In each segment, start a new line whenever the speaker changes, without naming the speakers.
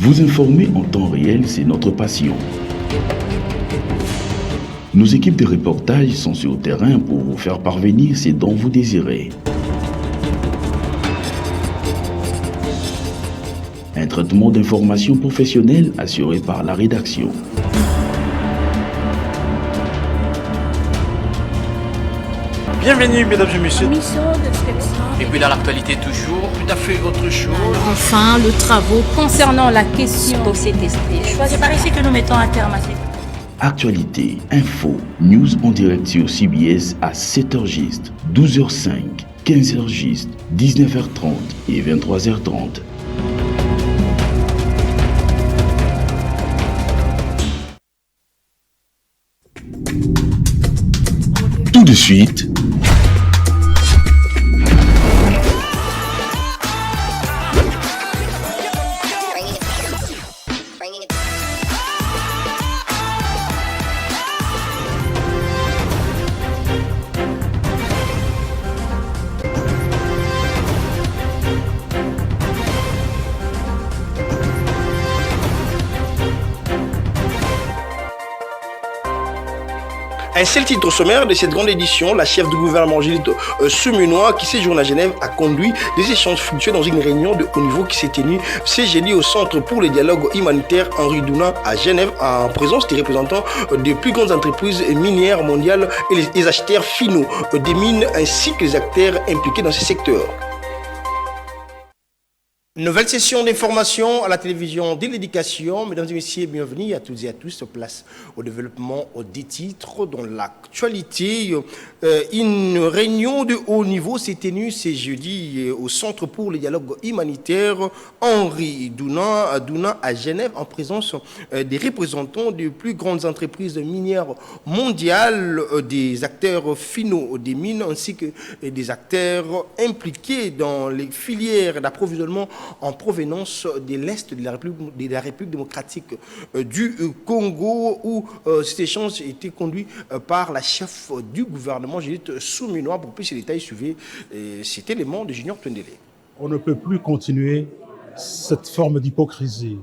Vous informer en temps réel, c'est notre passion. Nos équipes de reportage sont sur le terrain pour vous faire parvenir ce dont vous désirez. Un traitement d'information professionnelle assuré par la rédaction.
Bienvenue mesdames et messieurs.
Et puis dans l'actualité toujours,
Tout à fait autre chose.
Enfin, le travaux concernant la question
Société C'est par ici que nous mettons un terme à ces...
Actualité, info, news en direct sur CBS à 7h juste, 12h05, 15h juste, 19h30 et 23h30. Tout de suite,
Un seul titre au sommaire de cette grande édition, la chef du gouvernement Judith Sumunwa, qui séjourne à Genève, a conduit des échanges fructueux dans une réunion de haut niveau qui s'est tenue ce jeudi au Centre pour le dialogue humanitaire Henri Dunant à Genève, en présence des représentants des plus grandes entreprises minières mondiales et les acheteurs finaux des mines ainsi que les acteurs impliqués dans ce secteur. Nouvelle session d'information à la télévision de l'éducation. Mesdames et messieurs, bienvenue à toutes et à tous. Place au développement des titres dans l'actualité. Une réunion de haut niveau s'est tenue ce jeudi au Centre pour le dialogue humanitaire Henri Dunant à Genève en présence des représentants des plus grandes entreprises minières mondiales, des acteurs finaux des mines ainsi que des acteurs impliqués dans les filières d'approvisionnement en provenance de l'Est de la République démocratique du Congo, où cet échange a été conduit par la chef du gouvernement, Judith Sumunwa. Pour plus de détails, suivez cet élément de Junior Twendele.
On ne peut plus continuer cette forme d'hypocrisie,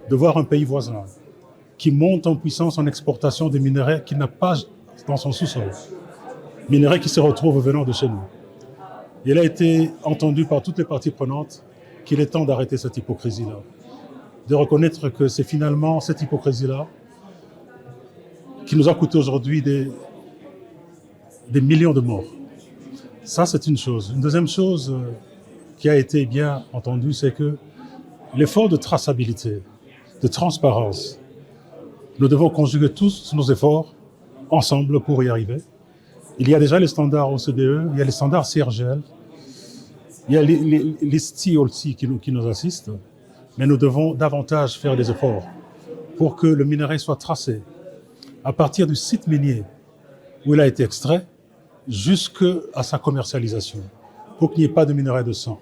de voir un pays voisin qui monte en puissance en exportation des minerais qu'il n'a pas dans son sous-sol, minerais qui se retrouvent venant de chez nous. Il a été entendu par toutes les parties prenantes qu'il est temps d'arrêter cette hypocrisie-là, de reconnaître que c'est finalement cette hypocrisie-là qui nous a coûté aujourd'hui des millions de morts. Ça, c'est une chose. Une deuxième chose qui a été bien entendue, c'est que l'effort de traçabilité, de transparence, nous devons conjuguer tous nos efforts ensemble pour y arriver. Il y a déjà les standards OCDE, il y a les standards CRGL, il y a les STI aussi qui nous assistent, mais nous devons davantage faire des efforts pour que le minerai soit tracé à partir du site minier où il a été extrait jusqu'à sa commercialisation, pour qu'il n'y ait pas de minerai de sang.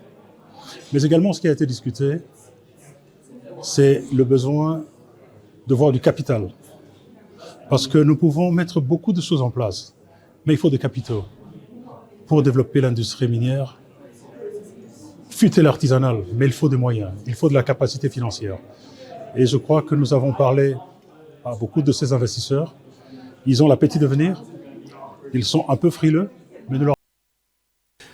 Mais également, ce qui a été discuté, c'est le besoin de voir du capital. Parce que nous pouvons mettre beaucoup de choses en place, mais il faut des capitaux pour développer l'industrie minière, fût-elle artisanale, mais il faut des moyens, il faut de la capacité financière. Et je crois que nous avons parlé à beaucoup de ces investisseurs. Ils ont l'appétit de venir, ils sont un peu frileux, mais nous leur...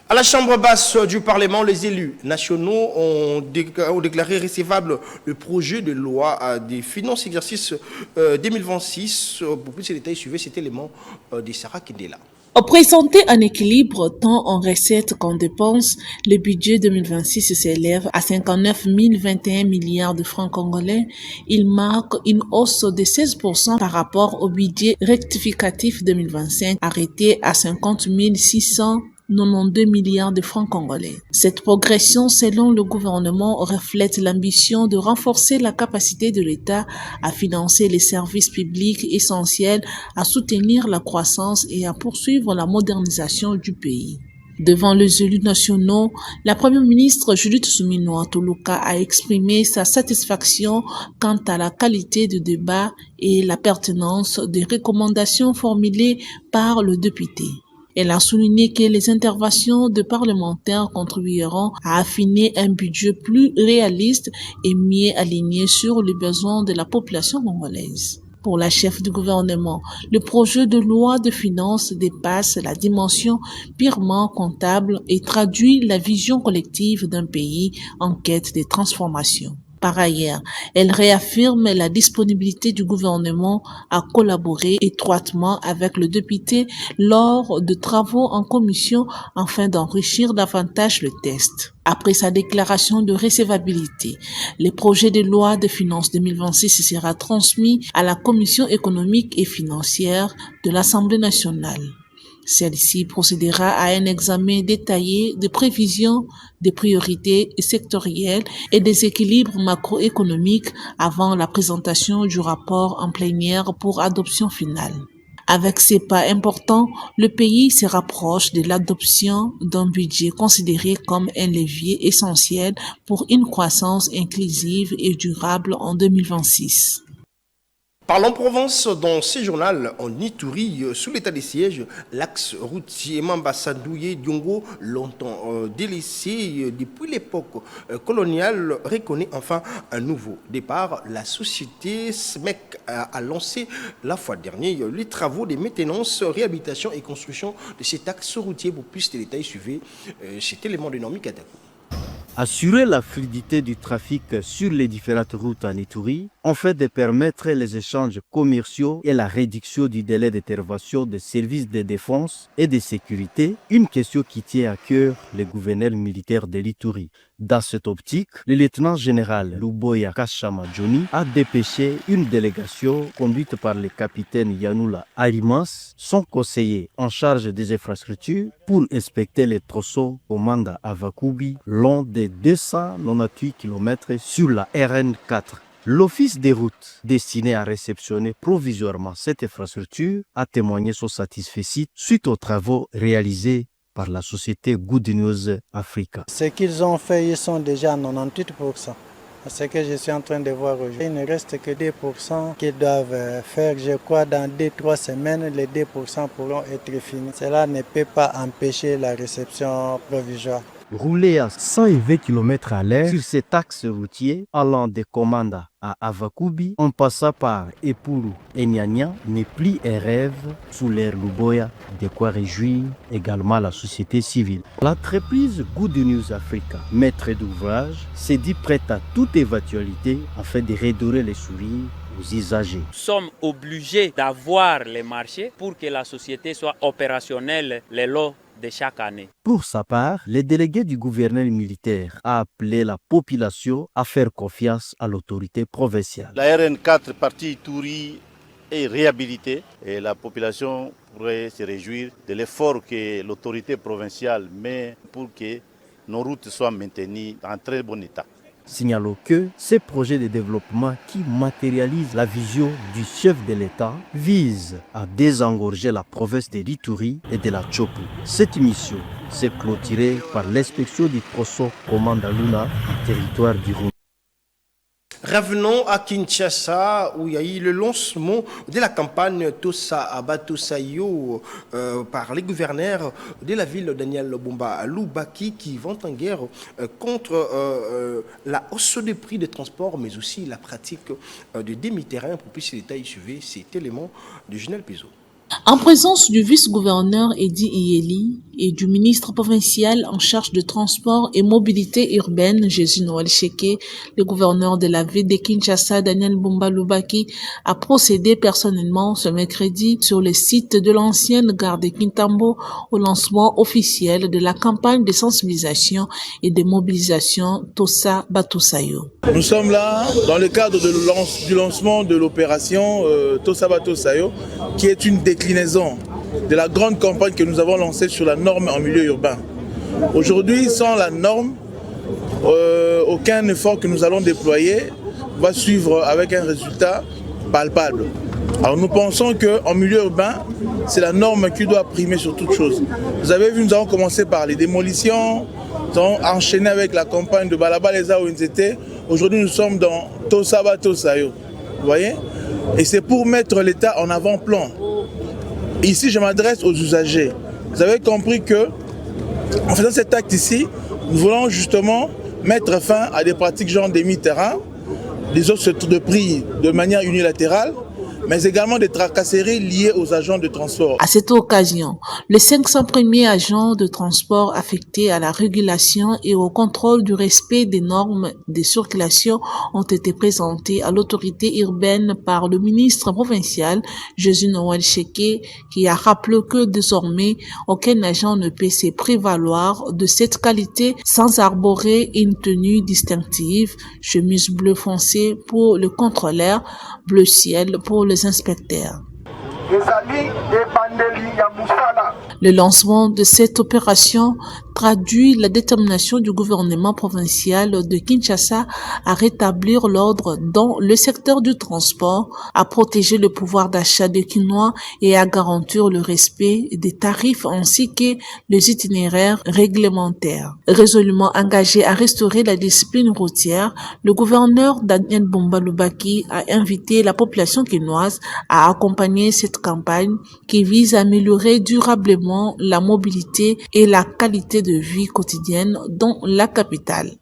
À la Chambre basse du Parlement, les élus nationaux ont déclaré recevable le projet de loi des finances exercice 2026. Pour plus de détails, suivez cet élément de Sarah Kindela.
Présenté en équilibre tant en recettes qu'en dépenses, le budget 2026 s'élève à 59 021 milliards de francs congolais. Il marque une hausse de 16% par rapport au budget rectificatif 2025 arrêté à 50 692 milliards de francs congolais. Cette progression, selon le gouvernement, reflète l'ambition de renforcer la capacité de l'État à financer les services publics essentiels, à soutenir la croissance et à poursuivre la modernisation du pays. Devant les élus nationaux, la première ministre Judith Sumunwa a exprimé sa satisfaction quant à la qualité du débat et la pertinence des recommandations formulées par le député. Elle a souligné que les interventions de parlementaires contribueront à affiner un budget plus réaliste et mieux aligné sur les besoins de la population congolaise. Pour la chef du gouvernement, le projet de loi de finances dépasse la dimension purement comptable et traduit la vision collective d'un pays en quête de transformation. Par ailleurs, elle réaffirme la disponibilité du gouvernement à collaborer étroitement avec le député lors de travaux en commission afin d'enrichir davantage le texte. Après sa déclaration de recevabilité, le projet de loi de finances 2026 sera transmis à la Commission économique et financière de l'Assemblée nationale. Celle-ci procédera à un examen détaillé des prévisions, des priorités sectorielles et des équilibres macroéconomiques avant la présentation du rapport en plénière pour adoption finale. Avec ces pas importants, le pays se rapproche de l'adoption d'un budget considéré comme un levier essentiel pour une croissance inclusive et durable en 2026.
Parlons Provence, dans ce journal en Ituri, sous l'état de siège, l'axe routier Mambasa-Douye-Diongo, longtemps délaissé depuis l'époque coloniale, reconnaît enfin un nouveau départ. La société SMEC a lancé la fois dernière les travaux de maintenance, réhabilitation et construction de cet axe routier. Pour plus de détails, suivez cet élément de Normi Katako.
Assurer la fluidité du trafic sur les différentes routes en Ituri, en fait de permettre les échanges commerciaux et la réduction du délai d'intervention des services de défense et de sécurité, une question qui tient à cœur le gouverneur militaire de l'Ituri. Dans cette optique, le lieutenant-général Luboya Kashama Johnny a dépêché une délégation conduite par le capitaine Yanula Arimas, son conseiller en charge des infrastructures, pour inspecter les tronçons Komanda Avakubi long des 298 km sur la RN4. L'Office des routes, destiné à réceptionner provisoirement cette infrastructure, a témoigné son satisfait suite aux travaux réalisés par la société Good News Africa.
Ce qu'ils ont fait, ils sont déjà à 98%. Ce que je suis en train de voir aujourd'hui. Il ne reste que 2% qu'ils doivent faire. Je crois dans 2-3 semaines, les 2% pourront être finis. Cela ne peut pas empêcher la réception provisoire.
Rouler à 120 km à l'heure sur cet axe routier allant de Komanda à Avakubi en passant par Epuru et Nyanya n'est plus un rêve sous l'ère Luboya, de quoi réjouir également la société civile. L'entreprise Good News Africa, maître d'ouvrage, s'est dit prête à toute éventualité afin de redorer les sourires aux usagers.
Nous sommes obligés d'avoir les marchés pour que la société soit opérationnelle les lots de chaque année.
Pour sa part, le délégué du gouverneur militaire a appelé la population à faire confiance à l'autorité provinciale.
La RN4 partie Ituri est réhabilitée et la population pourrait se réjouir de l'effort que l'autorité provinciale met pour que nos routes soient maintenues en très bon état.
Signalons que ces projets de développement qui matérialisent la vision du chef de l'État visent à désengorger la province de l'Ituri et de la Tchopo. Cette mission s'est clôturée par l'inspection du tronçon Komanda Luna du territoire du Rwanda.
Revenons à Kinshasa où il y a eu le lancement de la campagne Tosa Abatosayo par les gouverneurs de la ville Daniel Bumba Lubaki qui vont en guerre contre la hausse des prix des transports mais aussi la pratique de demi-terrain. Pour plus de détails, suivez cet élément du Junel Pizo.
En présence du vice-gouverneur Edi Iyeli et du ministre provincial en charge de transport et mobilité urbaine, Jésus Noël Cheke, le gouverneur de la ville de Kinshasa, Daniel Bumba Lubaki, a procédé personnellement ce mercredi sur le site de l'ancienne gare de Kintambo au lancement officiel de la campagne de sensibilisation et de mobilisation Tosa Batosayo.
Nous sommes là dans le cadre du lancement de l'opération Tosa Batosayo, qui est une déclinaison de la grande campagne que nous avons lancée sur la norme en milieu urbain. Aujourd'hui, sans la norme, aucun effort que nous allons déployer va suivre avec un résultat palpable. Alors nous pensons qu'en milieu urbain, c'est la norme qui doit primer sur toute chose. Vous avez vu, nous avons commencé par les démolitions, nous avons enchaîné avec la campagne de Balabaleza où ils étaient. Aujourd'hui, nous sommes dans Tosa Batosayo. Vous voyez? Et c'est pour mettre l'État en avant-plan. Ici, je m'adresse aux usagers. Vous avez compris que, en faisant cet acte ici, nous voulons justement mettre fin à des pratiques genre des mi-terrain, des hausses de prix de manière unilatérale, mais également des tracasseries liées aux agents de transport.
À cette occasion, les 500 premiers agents de transport affectés à la régulation et au contrôle du respect des normes de circulation ont été présentés à l'autorité urbaine par le ministre provincial Jésus Noël Cheke, qui a rappelé que désormais, aucun agent ne peut se prévaloir de cette qualité sans arborer une tenue distinctive, chemise bleu foncé pour le contrôleur, bleu ciel pour les inspecteurs. Le lancement de cette opération traduit la détermination du gouvernement provincial de Kinshasa à rétablir l'ordre dans le secteur du transport, à protéger le pouvoir d'achat des Kinois et à garantir le respect des tarifs ainsi que les itinéraires réglementaires. Résolument engagé à restaurer la discipline routière, le gouverneur Daniel Bomba Lubaki a invité la population kinoise à accompagner cette campagne qui vise à améliorer durablement la mobilité et la qualité de vie quotidienne dans la capitale.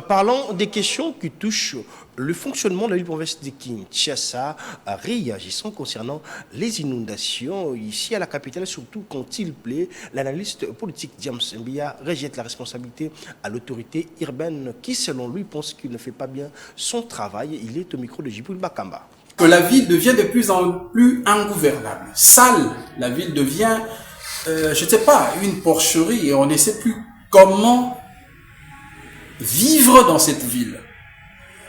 Parlons des questions qui touchent le fonctionnement de la ville province de Kinshasa, réagissant concernant les inondations ici à la capitale, surtout quand il plaît. L'analyste politique James Mbia rejette la responsabilité à l'autorité urbaine qui, selon lui, pense qu'il ne fait pas bien son travail. Il est au micro de Djibril Bakamba.
Que la ville devient de plus en plus ingouvernable, sale. La ville devient, je ne sais pas, une porcherie et on ne sait plus comment vivre dans cette ville.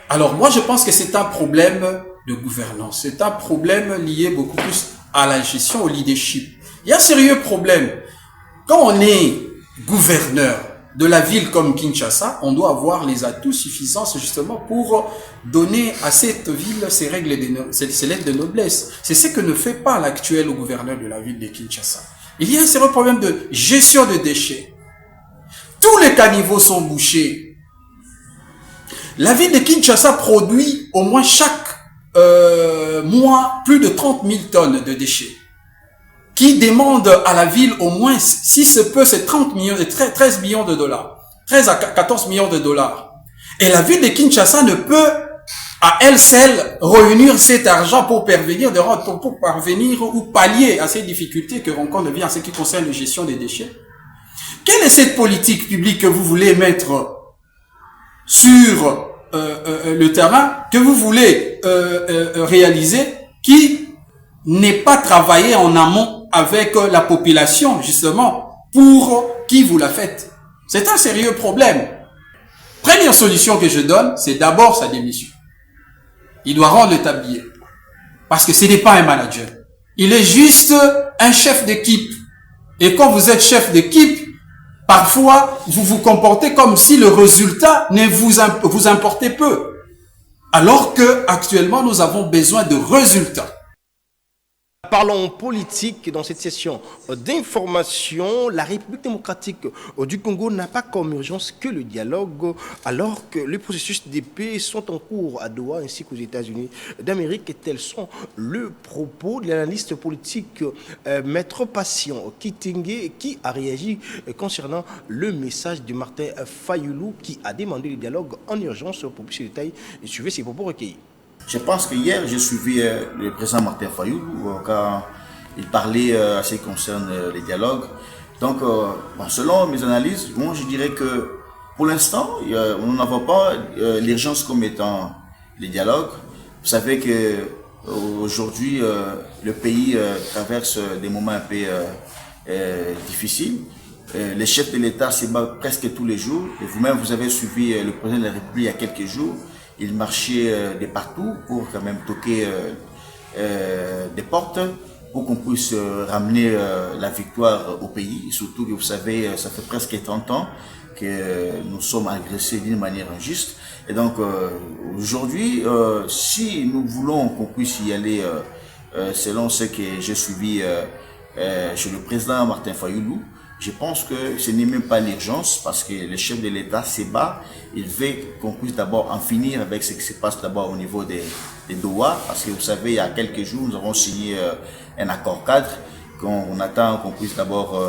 Alors moi je pense que c'est un problème de gouvernance, c'est un problème lié beaucoup plus à la gestion, au leadership. Il y a un sérieux problème. Quand on est gouverneur de la ville comme Kinshasa, on doit avoir les atouts suffisants justement pour donner à cette ville ses lettres de noblesse. C'est ce que ne fait pas l'actuel gouverneur de la ville de Kinshasa. Il y a un sérieux problème de gestion de déchets. Tous les caniveaux sont bouchés. La ville de Kinshasa produit au moins chaque mois plus de 30 000 tonnes de déchets, qui demandent à la ville au moins, si ce peut, c'est 13 millions de dollars, 13 à 14 millions de dollars. Et la ville de Kinshasa ne peut, à elle seule, réunir cet argent pour parvenir ou pallier à ces difficultés que rencontre la ville en ce qui concerne la gestion des déchets. Quelle est cette politique publique que vous voulez mettre sur le terrain, que vous voulez réaliser, qui n'est pas travaillé en amont avec la population, justement, pour qui vous la faites? C'est un sérieux problème. Première solution que je donne, c'est d'abord sa démission. Il doit rendre le tablier. Parce que ce n'est pas un manager. Il est juste un chef d'équipe. Et quand vous êtes chef d'équipe, parfois, vous vous comportez comme si le résultat ne vous importait peu. Alors que, actuellement, nous avons besoin de résultats.
Parlons politique dans cette session d'information. La République démocratique du Congo n'a pas comme urgence que le dialogue, alors que les processus de paix sont en cours à Doha ainsi qu'aux États-Unis d'Amérique. Et tels sont le propos de l'analyste politique Maître Patient Kitingue, qui a réagi concernant le message de Martin Fayoulou, qui a demandé le dialogue en urgence. Pour plus de détails, suivez ses propos recueillis.
Je pense que hier, j'ai suivi le président Martin Fayoulou quand il parlait à ce qui concerne les dialogues. Donc, selon mes analyses, moi je dirais que pour l'instant, on n'en voit pas l'urgence comme étant les dialogues. Vous savez que aujourd'hui, le pays traverse des moments un peu difficiles. Les chefs de l'État se battent presque tous les jours. Et vous-même, vous avez suivi le président de la République il y a quelques jours. Il marchait de partout pour quand même toquer des portes pour qu'on puisse ramener la victoire au pays. Surtout que vous savez, ça fait presque 30 ans que nous sommes agressés d'une manière injuste. Et donc aujourd'hui, si nous voulons qu'on puisse y aller selon ce que j'ai suivi chez le président Martin Fayoulou, je pense que ce n'est même pas l'urgence parce que le chef de l'État se bat. Il veut qu'on puisse d'abord en finir avec ce qui se passe d'abord au niveau des Doha. Parce que vous savez, il y a quelques jours, nous avons signé un accord cadre qu'on attend qu'on puisse d'abord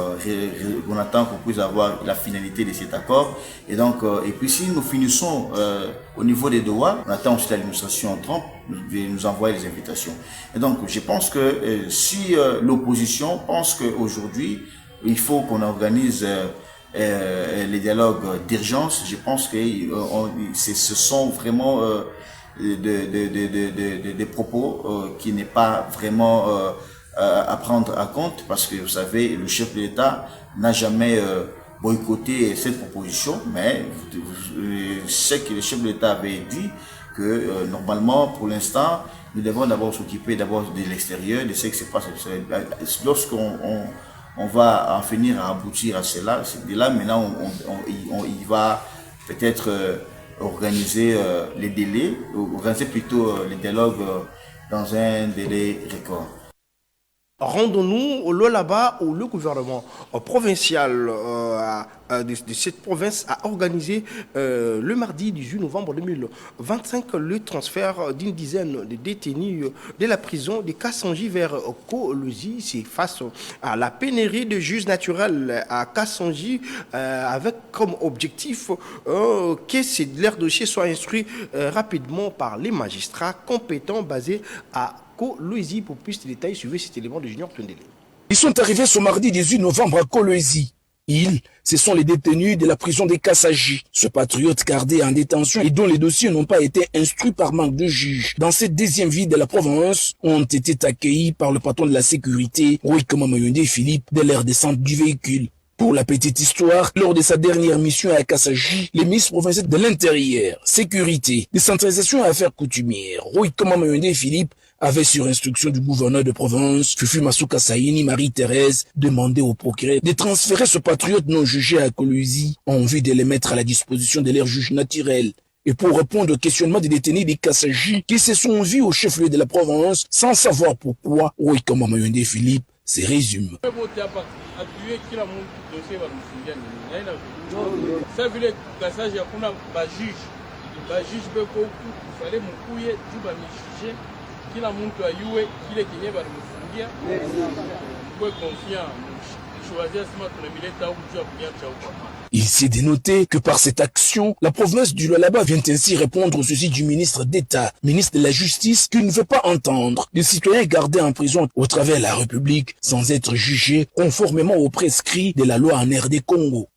on attend qu'on puisse avoir la finalité de cet accord. Et donc et puis si nous finissons au niveau des Doha, on attend aussi l'administration Trump nous envoyer les invitations. Et donc je pense que si l'opposition pense qu'aujourd'hui il faut qu'on organise les dialogues d'urgence, je pense que ce sont vraiment des propos qui n'est pas vraiment à prendre en compte, parce que vous savez, le chef de l'État n'a jamais boycotté cette proposition, mais je sais que le chef de l'État avait dit que normalement, pour l'instant, nous devons d'abord s'occuper d'abord de l'extérieur, de ce qui se passe. Lorsqu'on va en finir à aboutir à cela, c'est de là maintenant il va peut-être organiser les délais, organiser plutôt les dialogues dans un délai record.
Rendons-nous là-bas où le gouvernement provincial de cette province a organisé le mardi 18 novembre 2025 le transfert d'une dizaine de détenus de la prison de Kassangi vers Kolwezi. C'est face à la pénurie de juges naturels à Kassangi, avec comme objectif que leurs dossiers soient instruits rapidement par les magistrats compétents basés à Kolwezi. Pour plus de détails, suivez cet élément de Junior Tundele.
Ils sont arrivés ce mardi 18 novembre à Kolwezi. Ce sont les détenus de la prison de Kassangi. Ce patriote gardé en détention et dont les dossiers n'ont pas été instruits par manque de juges dans cette deuxième ville de la province ont été accueillis par le patron de la sécurité, Roikoma Mayonde Philippe, dès leur descente du véhicule. Pour la petite histoire, lors de sa dernière mission à Kassangi, le ministre provincial de l'Intérieur, Sécurité, Décentralisation et Affaires coutumières, Roikoma Mayonde Philippe, avait sur instruction du gouverneur de province, Fufu Masuka Saini, Marie-Thérèse, demandé au procureur de transférer ce patriote non jugé à Kolwezi en vue de les mettre à la disposition de leur juge naturel. Et pour répondre au questionnement des détenus de Kassangi qui se sont vus au chef-lieu de la province sans savoir pourquoi, Roikoma Mayonde Philippe se résume.
Kila mtu ayue kile kenye balimfungia kwa confiant choisir sima tunamileta huko juu ya kunyacha huko.
Il s'est dénoté que par cette action, la province du Lualaba vient ainsi répondre au souci du ministre d'État, ministre de la Justice, qui ne veut pas entendre des citoyens gardés en prison au travers de la République sans être jugés conformément aux prescrits de la loi en RD Congo.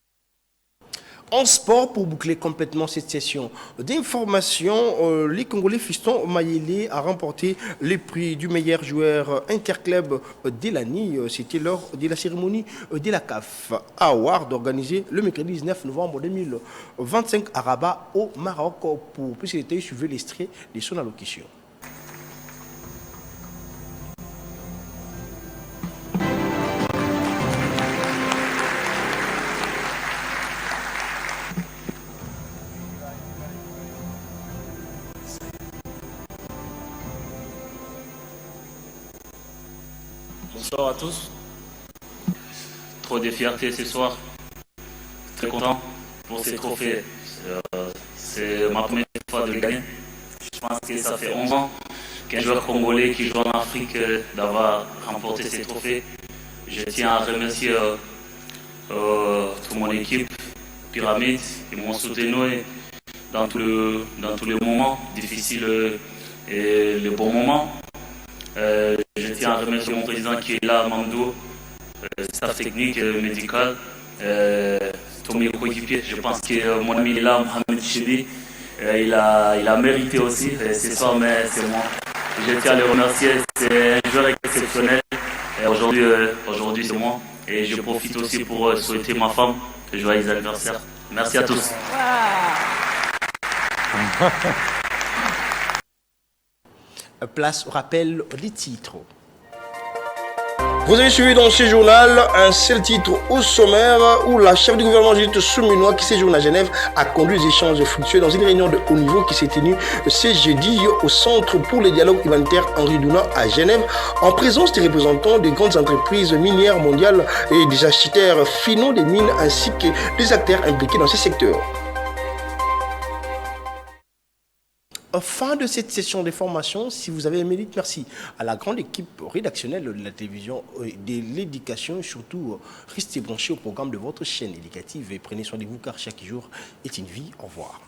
En sport, pour boucler complètement cette session d'information, les Congolais Fiston Mayele a remporté le prix du meilleur joueur interclub de l'année. C'était lors de la cérémonie de la CAF Award organisée le mercredi 19 novembre 2025 à Rabat au Maroc. Pour plus de détails, suivez l'extrait de son allocution.
Bonsoir à tous. Trop de fierté ce soir. Très content pour ces trophées. C'est ma première fois de le gagner. Je pense que ça fait 11 ans qu'un joueur congolais qui joue en Afrique d'avoir remporté ces trophées. Je tiens à remercier toute mon équipe, Pyramide, qui m'ont soutenu dans tous les moments difficiles et les bons moments. Je tiens à remercier mon président qui est là, Mamdou, staff technique, médical, tous mes coéquipiers. Je pense que mon ami est là, Mohamed Chibi, il a mérité aussi ce soir, mais c'est moi. Je tiens à le remercier, c'est un joueur exceptionnel. Aujourd'hui c'est moi. Et je profite aussi pour souhaiter ma femme un joyeux anniversaire. Merci à tous.
Place au rappel des titres. Vous avez suivi dans ce journal un seul titre au sommaire où la chef du gouvernement Judith Souminois qui séjourne à Genève a conduit des échanges fructueux dans une réunion de haut niveau qui s'est tenue ce jeudi au Centre pour les dialogues humanitaires Henri Dunant à Genève en présence des représentants des grandes entreprises minières mondiales et des acheteurs finaux des mines ainsi que des acteurs impliqués dans ces secteurs. Fin de cette session de formation. Si vous avez aimé, merci à la grande équipe rédactionnelle de la télévision, de l'éducation et surtout restez branchés au programme de votre chaîne éducative et prenez soin de vous car chaque jour est une vie. Au revoir.